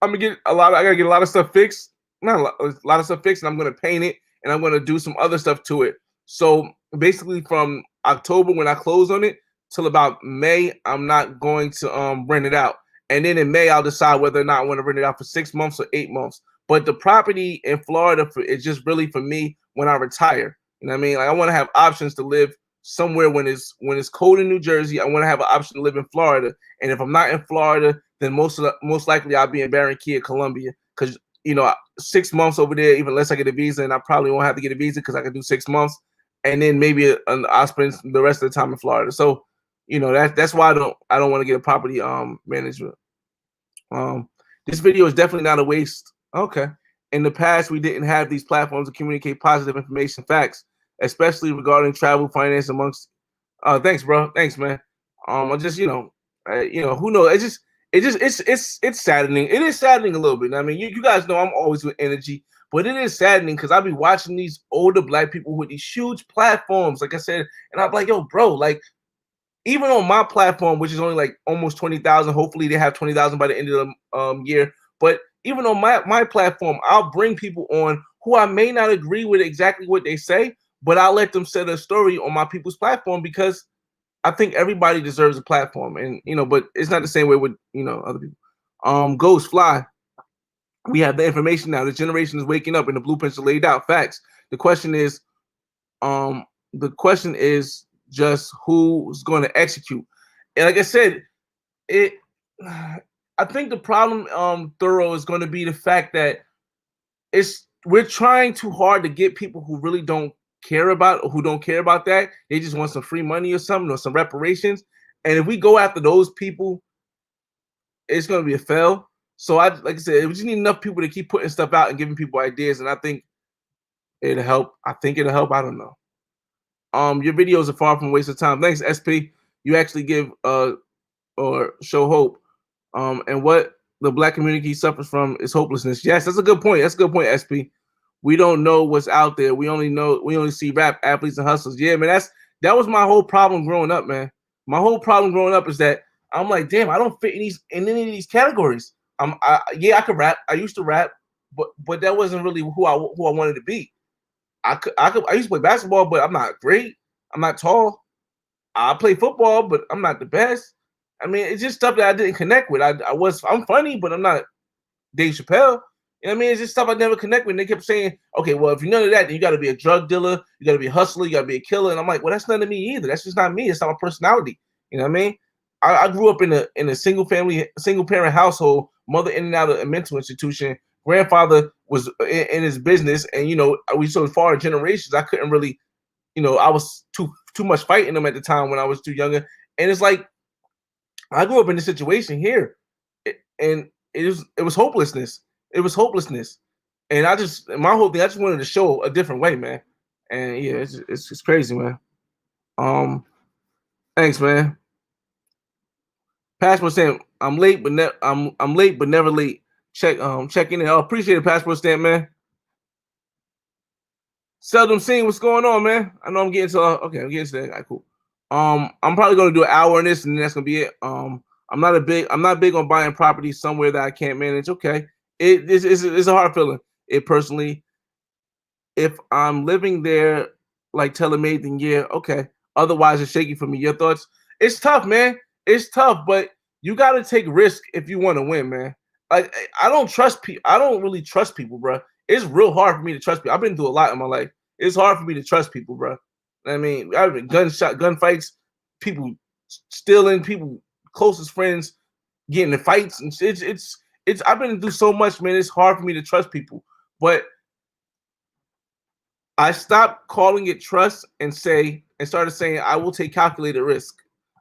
I gotta get a lot of stuff fixed, not a lot of stuff fixed, and I'm gonna paint it, and I'm gonna do some other stuff to it. So basically, from October when I close on it till about May, I'm not going to rent it out, and then in May I'll decide whether or not I want to rent it out for 6 months or 8 months. But the property in Florida is just really for me when I retire. You know what I mean? Like I want to have options to live somewhere when it's cold in New Jersey. I want to have an option to live in Florida, and if I'm not in Florida, then most likely I'll be in Barranquilla, Colombia, because 6 months over there, even unless I get a visa, and I probably won't have to get a visa because I can do 6 months, and then maybe I'll spend the rest of the time in Florida. So that's why I don't want to get a property management. This video is definitely not a waste. Okay. In the past, we didn't have these platforms to communicate positive information, facts, especially regarding travel, finance, amongst. Thanks, bro. Thanks, man. I just, who knows? It's saddening. It is saddening a little bit. I mean, you guys know I'm always with energy, but it is saddening because I'll be watching these older Black people with these huge platforms, like I said, and I'm like, yo, bro, like, even on my platform, which is only like almost 20,000, hopefully they have 20,000 by the end of the year. But even on my platform, I'll bring people on who I may not agree with exactly what they say, but I'll let them set a story on my people's platform because I think everybody deserves a platform. And but it's not the same way with other people. Ghost Fly. We have the information now. The generation is waking up and the blueprints are laid out. Facts. The question is just who's going to execute. And like I said, I think the problem, Thorough, is going to be the fact that we're trying too hard to get people who really don't care about, or who don't care about that. They just want some free money or something, or some reparations. And if we go after those people, it's going to be a fail. So like I said, we just need enough people to keep putting stuff out and giving people ideas. And I think it'll help. I don't know. Your videos are far from a waste of time. Thanks, SP. You actually give or show hope. And what the Black community suffers from is hopelessness. Yes, that's a good point. That's a good point, SP. We don't know what's out there. We only see rap athletes and hustlers. Yeah, man, that was my whole problem growing up, man. My whole problem growing up is that I'm like, damn, I don't fit in any of these categories. I could rap. I used to rap, but that wasn't really who I wanted to be. I used to play basketball, but I'm not great. I'm not tall. I play football, but I'm not the best. I mean, it's just stuff that I didn't connect with. I'm funny, but I'm not Dave Chappelle. You know what I mean? It's just stuff I never connect with. And they kept saying, okay, well, if you're none of that, then you got to be a drug dealer, you got to be a hustler, you got to be a killer. And I'm like, well, that's none of me either. That's just not me. It's not my personality. You know what I mean? I grew up in a single parent household, mother in and out of a mental institution. Grandfather was in his business, and we so far generations. I couldn't really, I was too much fighting them at the time when I was too younger. And it's like I grew up in this situation here, and it was hopelessness. It was hopelessness, and my whole thing. I just wanted to show a different way, man. And yeah, it's just crazy, man. Thanks, man. Passport stamp. I'm late, but I'm late, but never late. Checking in. I appreciate it, passport stamp, man. Seldom seen. What's going on, man? I know I'm getting to. Okay, I'm getting to that. All right, cool. I'm probably gonna do an hour on this, and that's gonna be it. I'm not big on buying property somewhere that I can't manage. Okay, it's a hard feeling. It personally, if I'm living there like tailor-made, then yeah, okay. Otherwise, it's shaky for me. Your thoughts? It's tough, man. It's tough, but you got to take risk if you want to win, man. Like I don't trust people. I don't really trust people, bro. It's real hard for me to trust people. I've been through a lot in my life. It's hard for me to trust people, bro. I mean, I've been gunfights, people stealing, people closest friends getting in fights, and it's. I've been through so much, man. It's hard for me to trust people, but I stopped calling it trust and started saying I will take calculated risk.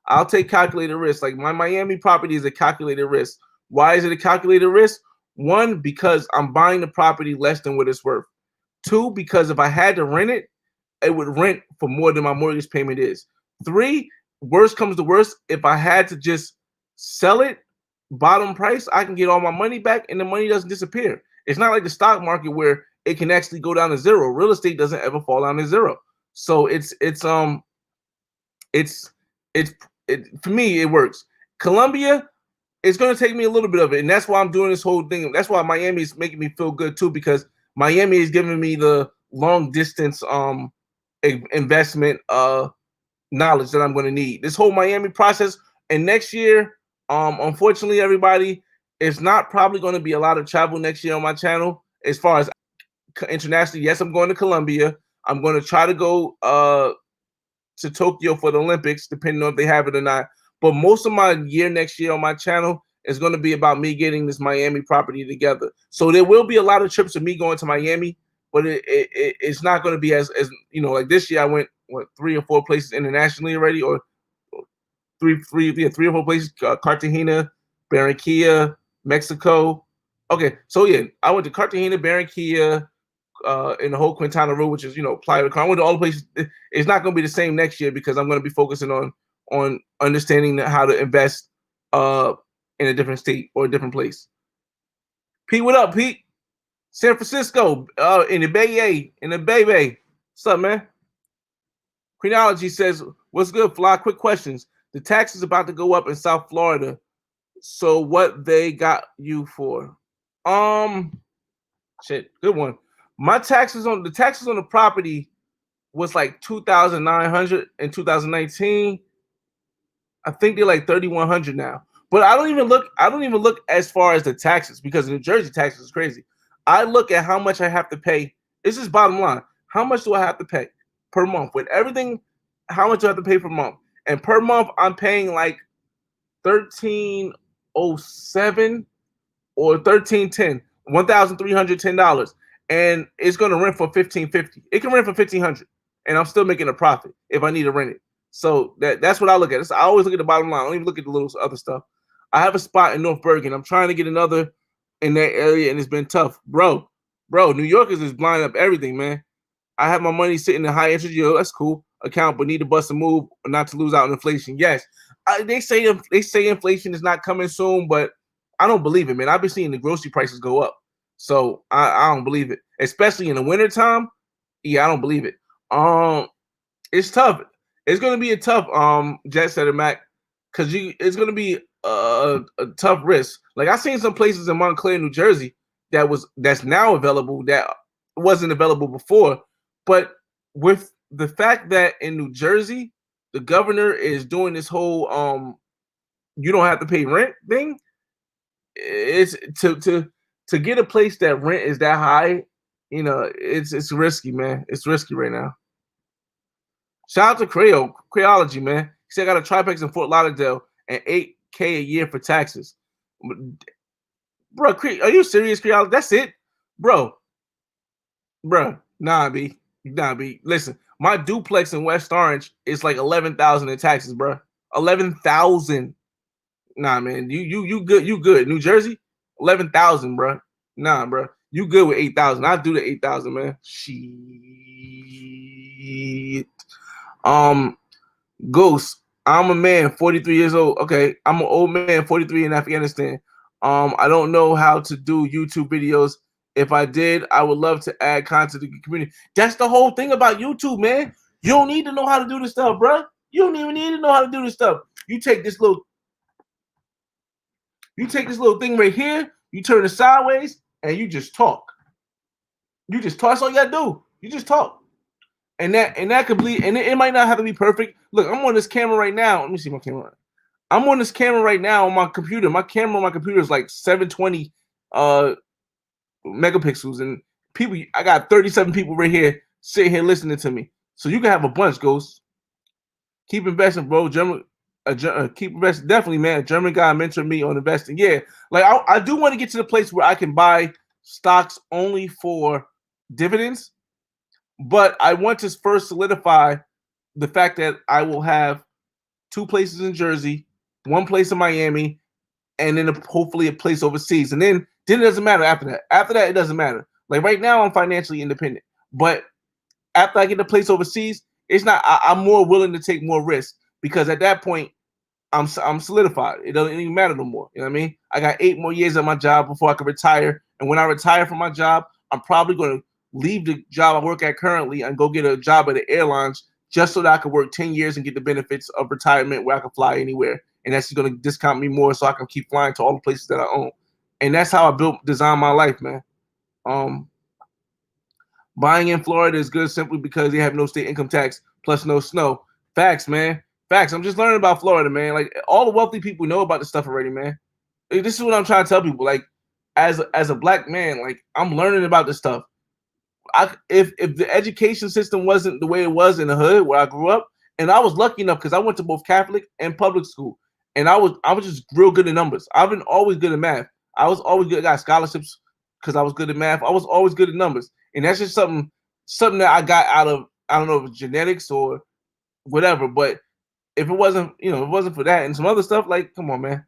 I'll take calculated risk. Like my Miami property is a calculated risk. Why is it a calculated risk? One, because I'm buying the property less than what it's worth. Two, because if I had to rent it, it would rent for more than my mortgage payment is. Three, worst comes to worst, if I had to just sell it, bottom price, I can get all my money back and the money doesn't disappear. It's not like the stock market where it can actually go down to zero. Real estate doesn't ever fall down to zero. So for me, it works. Colombia, it's going to take me a little bit of it, and that's why I'm doing this whole thing. That's why Miami is making me feel good too, because Miami is giving me the long distance investment knowledge that I'm going to need. This whole Miami process, and next year, unfortunately, everybody, it's not probably going to be a lot of travel next year on my channel as far as internationally. Yes, I'm going to Colombia. I'm going to try to go to Tokyo for the Olympics, depending on if they have it or not. But most of my year next year on my channel is going to be about me getting this Miami property together. So there will be a lot of trips of me going to Miami, but it's not going to be as like this year I went 3 or 4 places internationally already, or three or 4 places: Cartagena, Barranquilla, Mexico. Okay, so yeah, I went to Cartagena, Barranquilla, in the whole Quintana Roo, which is Playa del Carmen. I went to all the places. It's not going to be the same next year because I'm going to be focusing on understanding how to invest in a different state or a different place. Pete, what up, Pete? San Francisco, in the Bay, What's up, man? Chronology says, "What's good, Fly? Quick questions. The tax is about to go up in South Florida. So what they got you for?" Shit, good one. My taxes on the property was like 2,900 in 2019. I think they're like 3,100 now. But I don't even look as far as the taxes, because New Jersey taxes is crazy. I look at how much I have to pay. This is bottom line. How much do I have to pay per month with everything? How much do I have to pay per month? And per month I'm paying like $1,307 or $1,310, $1,310, and it's going to rent for $1,550. It can rent for $1,500, and I'm still making a profit if I need to rent it. So that's what I look at. I always look at the bottom line. I don't even look at the little other stuff. I have a spot in North Bergen. I'm trying to get another in that area, and it's been tough, bro. New Yorkers is blinding up everything, man. I have my money sitting in high interest yield. That's cool account, but need to bust a move not to lose out on inflation. Yes, they say inflation is not coming soon, but I don't believe it, man. I've been seeing the grocery prices go up, so I don't believe it, especially in the wintertime. Yeah, I don't believe it. It's tough. It's gonna be a tough Jet Setter Mac, because it's gonna be a tough risk. Like I seen some places in Montclair, New Jersey, that's now available that wasn't available before, but with the fact that in New Jersey the governor is doing this whole you don't have to pay rent thing, it's to get a place that rent is that high, it's risky, man. It's risky right now. Shout out to Creology, man. He said I got a triplex in Fort Lauderdale and $8,000 a year for taxes. Bro, are you serious, Creology? That's it, bro. Nah, B. Listen, my duplex in West Orange is like 11,000 in taxes, bro. 11,000. Nah, man. You good? You good? New Jersey, 11,000, bro. Nah, bro. You good with 8,000? I'll do the 8,000, man. Shit. Ghost. I'm a man, 43 years old. Okay, I'm an old man, 43 in Afghanistan. I don't know how to do YouTube videos. If I did, I would love to add content to the community. That's the whole thing about YouTube, man. You don't need to know how to do this stuff, bro. You don't even need to know how to do this stuff. You take this little thing right here, you turn it sideways, and you just talk. That's all you gotta do. You just talk. And that could be, and it might not have to be perfect. Look, I'm on this camera right now. Let me see my camera. I'm on this camera right now on my computer. My camera on my computer is like 720 megapixels, and I got 37 people right here sitting here listening to me. So you can have a bunch, Ghost. Keep investing, bro. Keep investing, definitely, man. A German guy mentored me on investing. Yeah, like I do want to get to the place where I can buy stocks only for dividends. But I want to first solidify the fact that I will have 2 places in Jersey, 1 place in Miami, and then hopefully a place overseas. And then it doesn't matter after that. After that, it doesn't matter. Like right now, I'm financially independent. But after I get the place overseas, it's not. I'm more willing to take more risks, because at that point, I'm solidified. It doesn't even matter no more. You know what I mean? I got 8 more years at my job before I can retire. And when I retire from my job, I'm probably going to leave the job I work at currently and go get a job at the airlines, just so that I could work 10 years and get the benefits of retirement where I can fly anywhere and that's going to discount me more so I can keep flying to all the places that I own. And that's how I design my life, man. Buying in Florida is good simply because they have no state income tax plus no snow. Facts, man. Facts. I'm just learning about Florida, man. Like, all the wealthy people know about this stuff already, man. This is what I'm trying to tell people. Like, as a black man, like, I'm learning about this stuff. If the education system wasn't the way it was in the hood where I grew up, and I was lucky enough because I went to both Catholic and public school, and I was just real good at numbers. I've been always good at math. I was always good. I got scholarships because I was good at math. I was always good at numbers, and that's just something that I got out of, I don't know if it's genetics or whatever. But if it wasn't, if it wasn't for that and some other stuff, like, come on, man,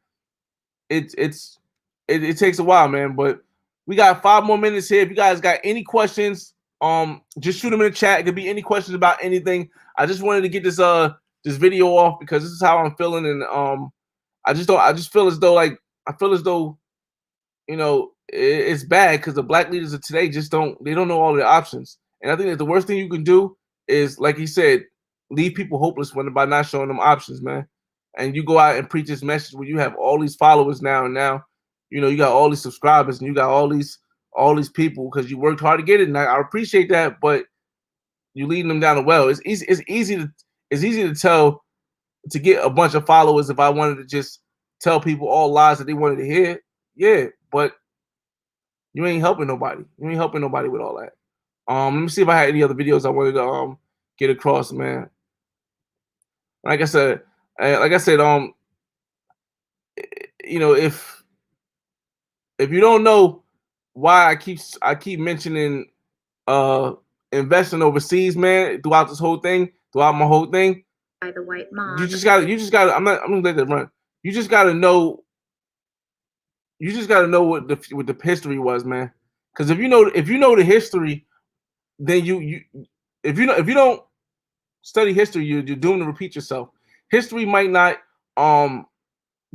it takes a while, man. But we got 5 more minutes here. If you guys got any questions, just shoot them in the chat. It could be any questions about anything. I just wanted to get this video off because this is how I'm feeling, and I just feel as though it's bad because the black leaders of today don't know all the options. And I think that the worst thing you can do is, like he said, leave people hopeless by not showing them options, man. And you go out and preach this message where you have all these followers now, and now, you got all these subscribers, and you got all these people because you worked hard to get it. And I appreciate that, but you leading them down the well. It's easy to get a bunch of followers if I wanted to just tell people all lies that they wanted to hear. Yeah, but you ain't helping nobody. You ain't helping nobody with all that. Let me see if I had any other videos I wanted to get across, man. Like I said, if you don't know why I keep mentioning investing overseas, man, throughout my whole thing, by the white mob. you just gotta. I'm gonna let that run. You just gotta know what the history was, man. Because if you know the history, then if you don't study history, you're doomed to repeat yourself. History might not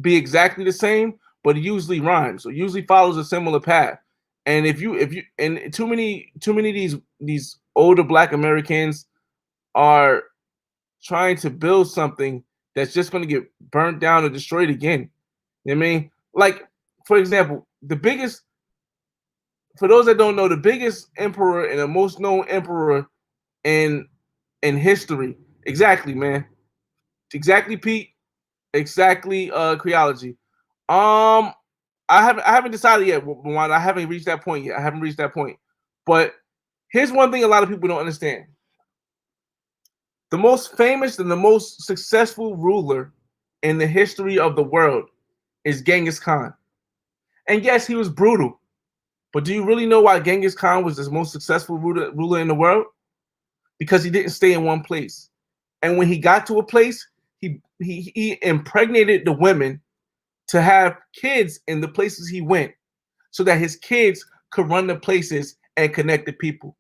be exactly the same, but it usually rhymes. So it usually follows a similar path. And if you and too many of these older black Americans are trying to build something that's just going to get burnt down or destroyed again. You know what I mean? Like, for example, for those that don't know, the biggest emperor and the most known emperor in history. Exactly, man. Exactly, Pete. Exactly, Creology. I haven't decided yet, Juan. I haven't reached that point yet. I haven't reached that point. But here's one thing a lot of people don't understand. The most famous and the most successful ruler in the history of the world is Genghis Khan. And yes, he was brutal. But do you really know why Genghis Khan was the most successful ruler in the world? Because he didn't stay in one place. And when he got to a place, he impregnated the women to have kids in the places he went so that his kids could run the places and connect the people.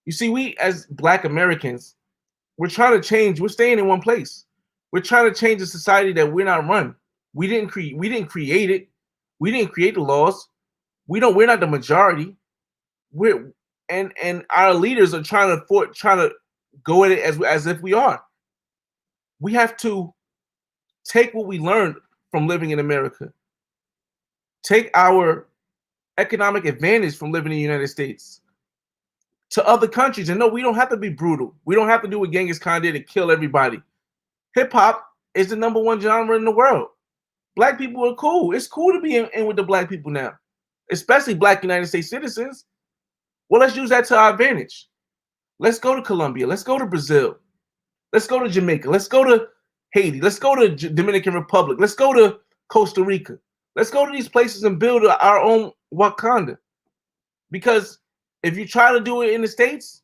You see, we as Black Americans, we're trying to change. We're staying in one place. We're trying to change a society that we're not run. We didn't create it. We didn't create the laws. We're not the majority. And our leaders are trying to go at it as if we are. We have to take what we learned from living in America. Take our economic advantage from living in the United States to other countries. And no, we don't have to be brutal. We don't have to do what Genghis Khan did and kill everybody. Hip hop is the #1 genre in the world. Black people are cool. It's cool to be in with the black people now, especially Black United States citizens. Well, let's use that to our advantage. Let's go to Colombia. Let's go to Brazil. Let's go to Jamaica. Let's go to Haiti. Let's go to Dominican Republic. Let's go to Costa Rica. Let's go to these places and build our own Wakanda. Because if you try to do it in the States,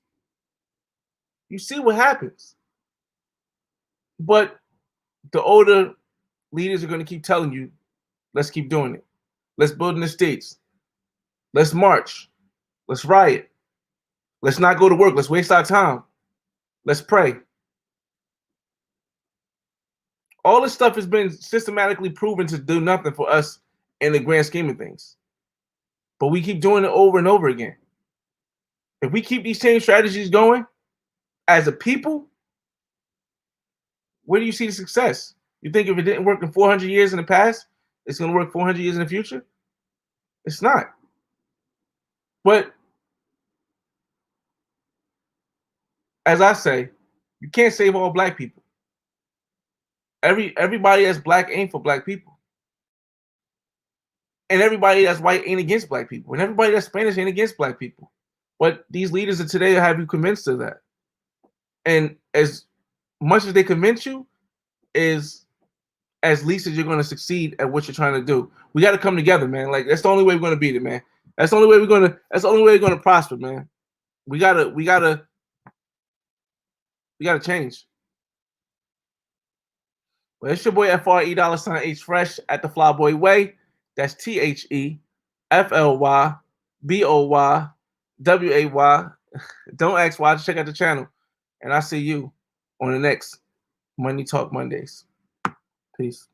you see what happens. But the older leaders are going to keep telling you, let's keep doing it. Let's build in the States. Let's march. Let's riot. Let's not go to work. Let's waste our time. Let's pray. All this stuff has been systematically proven to do nothing for us in the grand scheme of things. But we keep doing it over and over again. If we keep these same strategies going as a people, where do you see the success? You think if it didn't work in 400 years in the past, it's going to work 400 years in the future? It's not. But as I say, you can't save all black people. Everybody that's black ain't for black people. And everybody that's white ain't against black people. And everybody that's Spanish ain't against black people. But these leaders of today have you convinced of that. And as much as they convince you, is as least as you're going to succeed at what you're trying to do. We got to come together, man. Like that's the only way we're going to beat it, man. That's the only way we're going to prosper, man. We gotta change. Well, it's your boy FRE$H Fresh at the Flyboy Way. That's THEFLYBOYWAY. Don't ask why. Just check out the channel, and I'll see you on the next Money Talk Mondays. Peace.